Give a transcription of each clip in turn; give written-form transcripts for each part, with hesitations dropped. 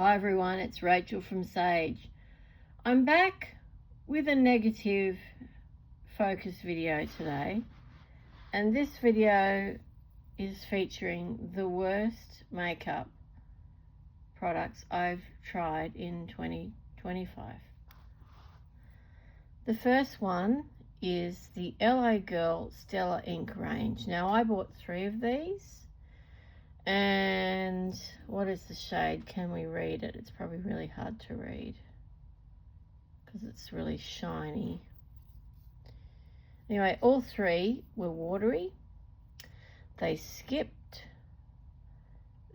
Hi everyone, it's Rachel from Sage. I'm back with a negative focus video today, and this video is featuring the worst makeup products I've tried in 2025. The first one is the LA Girl Stella Ink range. Now I bought 3 of these. And what is the shade? Can we read it? It's probably really hard to read because it's really shiny. Anyway, all 3 were watery. They skipped.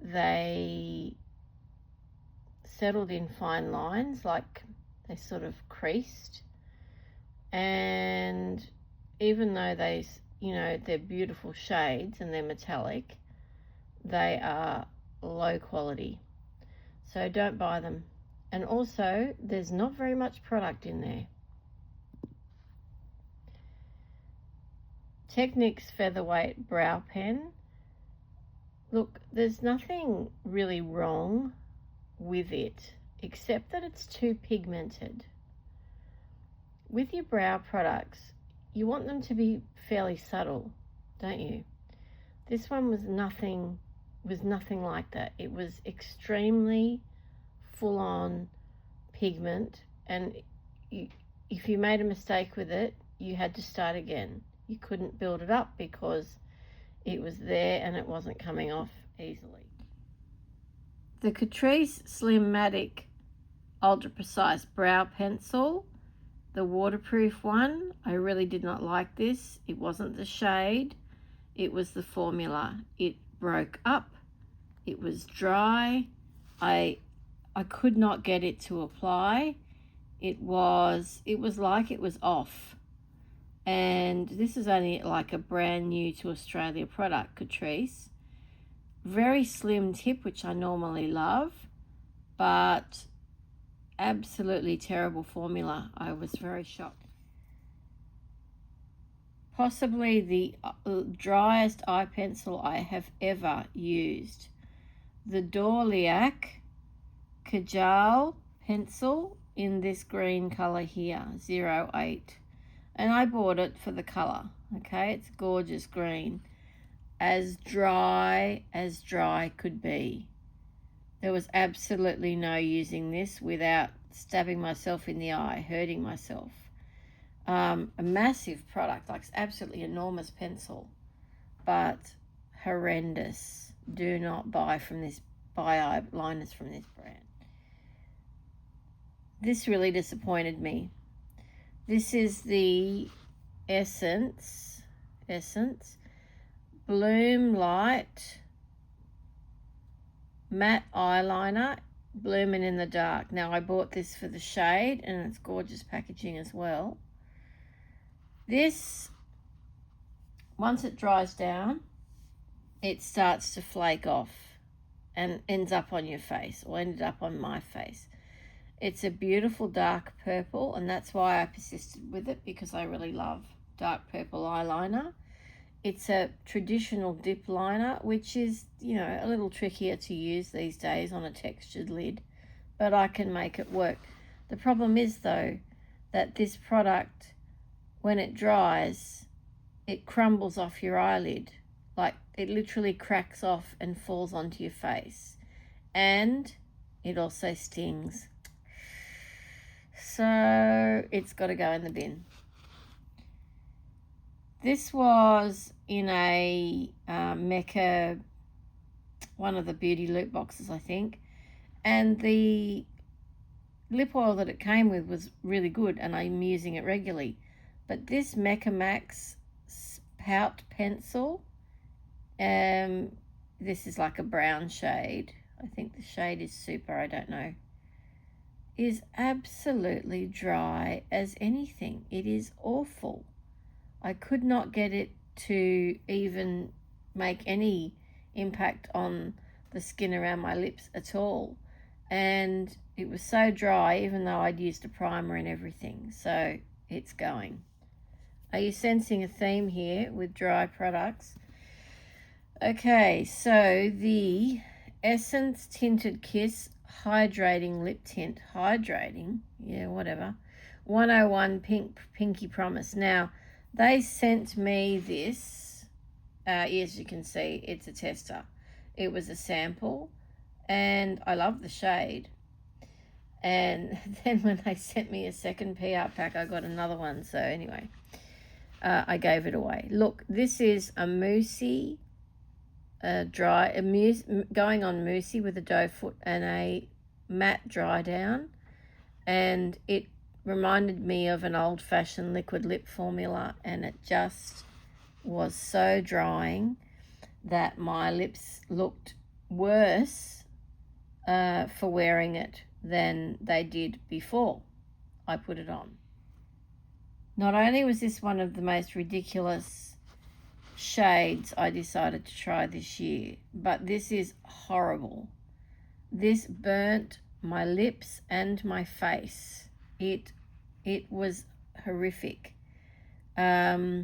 They settled in fine lines, like they sort of creased. And even though they're beautiful shades and they're metallic, they are low quality, so don't buy them. And also, there's not very much product in there. Technics Featherweight Brow Pen. Look, there's nothing really wrong with it, except that it's too pigmented. With your brow products, you want them to be fairly subtle, don't you? This one was nothing like that. It was extremely full-on pigment, and if you made a mistake with it, you had to start again. You couldn't build it up because it was there and it wasn't coming off easily. The Catrice Slim-Matic Ultra Precise Brow Pencil, the waterproof one, I really did not like this. It wasn't the shade, it was the formula. It broke up. It was dry. I could not get it to apply. It was like it was off. And this is only like a brand new to Australia product, Catrice. Very slim tip, which I normally love, but absolutely terrible formula. I was very shocked. Possibly the driest eye pencil I have ever used. The Dorliac Kajal pencil in this green color here, 08. And I bought it for the color, okay? It's gorgeous green. As dry could be. There was absolutely no using this without stabbing myself in the eye, hurting myself. A massive product, like absolutely enormous pencil, but horrendous. Do not buy eyeliners from this brand. This really disappointed me. This is the Essence Bloom Light Matte Eyeliner, Blooming in the Dark. Now I bought this for the shade, and it's gorgeous packaging as well. This, once it dries down, it starts to flake off and ends up on your face, or ended up on my face. It's a beautiful dark purple, and that's why I persisted with it, because I really love dark purple eyeliner. It's a traditional dip liner, which is, a little trickier to use these days on a textured lid, but I can make it work. The problem is, though, that this product, when it dries, it crumbles off your eyelid. Like, it literally cracks off and falls onto your face. And it also stings. So it's got to go in the bin. This was in a Mecca, one of the beauty loot boxes, I think. And the lip oil that it came with was really good, and I'm using it regularly. But this Mecca Max Pout Pencil, this is like a brown shade. I think the shade is Super, I don't know. Is absolutely dry as anything. It is awful. I could not get it to even make any impact on the skin around my lips at all. And it was so dry, even though I'd used a primer and everything. So it's going. Are you sensing a theme here with dry products? Okay, so the Essence Tinted Kiss hydrating lip tint. Hydrating, yeah, whatever. 101 Pinky Promise. Now, they sent me this. As you can see, it's a tester. It was a sample, and I love the shade. And then when they sent me a second PR pack, I got another one. So anyway, I gave it away. Look, this is a moussey, going on moussey with a doe foot and a matte dry down. And it reminded me of an old-fashioned liquid lip formula, and it just was so drying that my lips looked worse for wearing it than they did before I put it on. Not only was this one of the most ridiculous shades I decided to try this year, but this is horrible. This burnt my lips and my face. It was horrific. Yeah,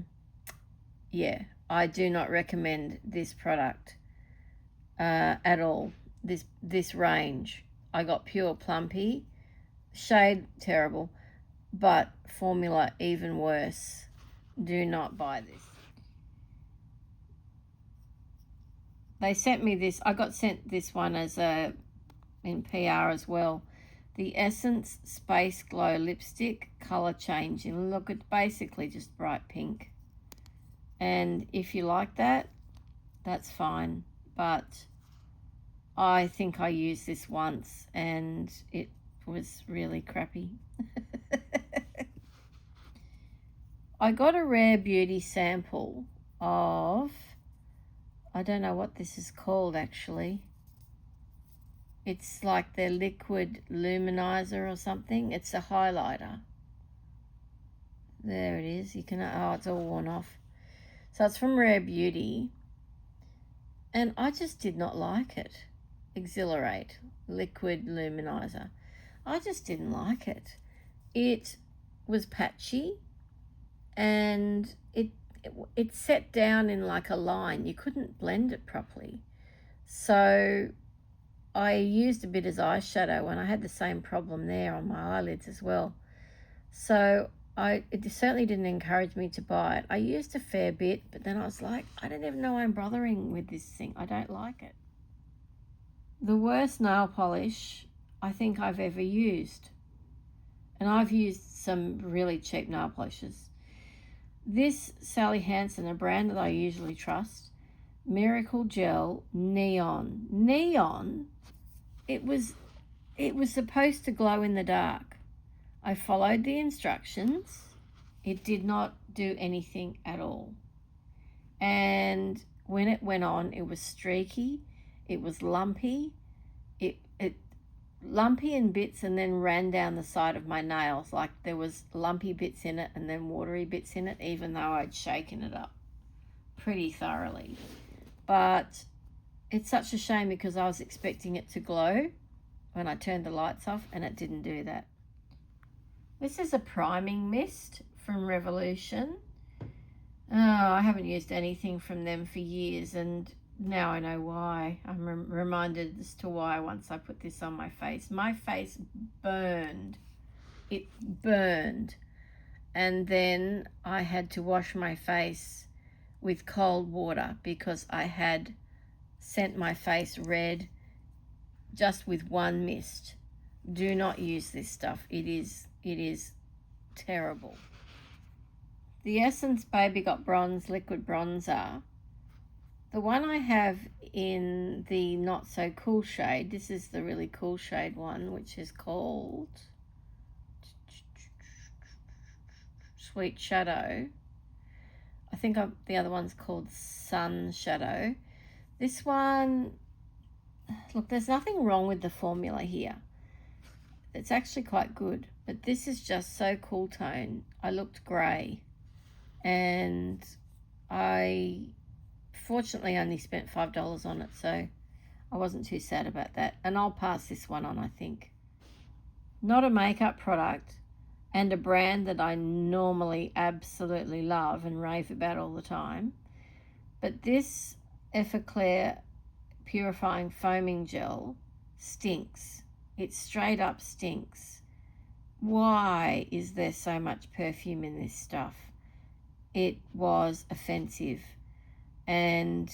I do not recommend this product at all. This range. I got Pure Plumpy, shade terrible, but formula even worse. Do not buy this. They sent me this. I got sent this one as in PR as well. The Essence Space Glow Lipstick, color changing. Look, it's basically just bright pink. And if you like that, that's fine. But I think I used this once and it was really crappy. I got a Rare Beauty sample of, I don't know what this is called actually. It's like their liquid luminizer or something. It's a highlighter. There it is. You can, oh, it's all worn off. So it's from Rare Beauty. And I just did not like it. Exhilarate liquid luminizer. I just didn't like it. It was patchy and it set down in like a line. You couldn't blend it properly. So I used a bit as eyeshadow and I had the same problem there on my eyelids as well. So it certainly didn't encourage me to buy it. I used a fair bit, but then I was like, I don't even know I'm bothering with this thing. I don't like it. The worst nail polish I think I've ever used. And I've used some really cheap nail polishes. This Sally Hansen, a brand that I usually trust, Miracle Gel Neon. Neon? It was supposed to glow in the dark. I followed the instructions. It did not do anything at all. And when it went on, it was streaky. It was lumpy. It lumpy in bits and then ran down the side of my nails. Like there was lumpy bits in it and then watery bits in it, even though I'd shaken it up pretty thoroughly. But it's such a shame because I was expecting it to glow when I turned the lights off and it didn't do that. This is a priming mist from Revolution. Oh, I haven't used anything from them for years and now I know why. I'm reminded as to why once I put this on my face. My face burned. It burned. And then I had to wash my face with cold water because I had sent my face red just with one mist. Do not use this stuff. It is terrible. The Essence Baby Got Bronze Liquid Bronzer. The one I have in the not so cool shade, this is the really cool shade one, which is called Sweet Shadow. I think the other one's called Sun Shadow. This one, look, there's nothing wrong with the formula here. It's actually quite good, but this is just so cool tone. I looked grey and I fortunately only spent $5 on it, so I wasn't too sad about that. And I'll pass this one on, I think. Not a makeup product and a brand that I normally absolutely love and rave about all the time. But this Effaclar Purifying Foaming Gel stinks. It straight up stinks. Why is there so much perfume in this stuff? It was offensive. And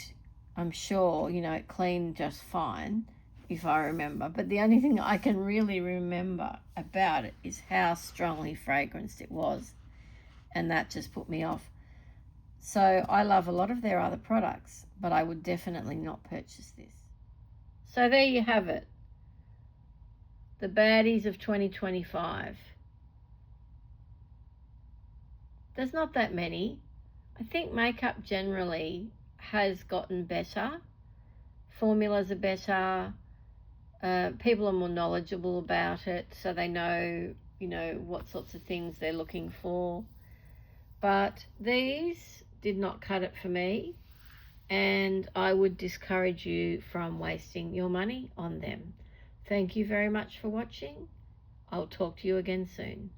I'm sure, it cleaned just fine, if I remember. But the only thing I can really remember about it is how strongly fragranced it was. And that just put me off. So I love a lot of their other products, but I would definitely not purchase this. So there you have it. The baddies of 2025. There's not that many. I think makeup generally has gotten better. Formulas are better. People are more knowledgeable about it, so they know, what sorts of things they're looking for. But these did not cut it for me, and I would discourage you from wasting your money on them. Thank you very much for watching. I'll talk to you again soon.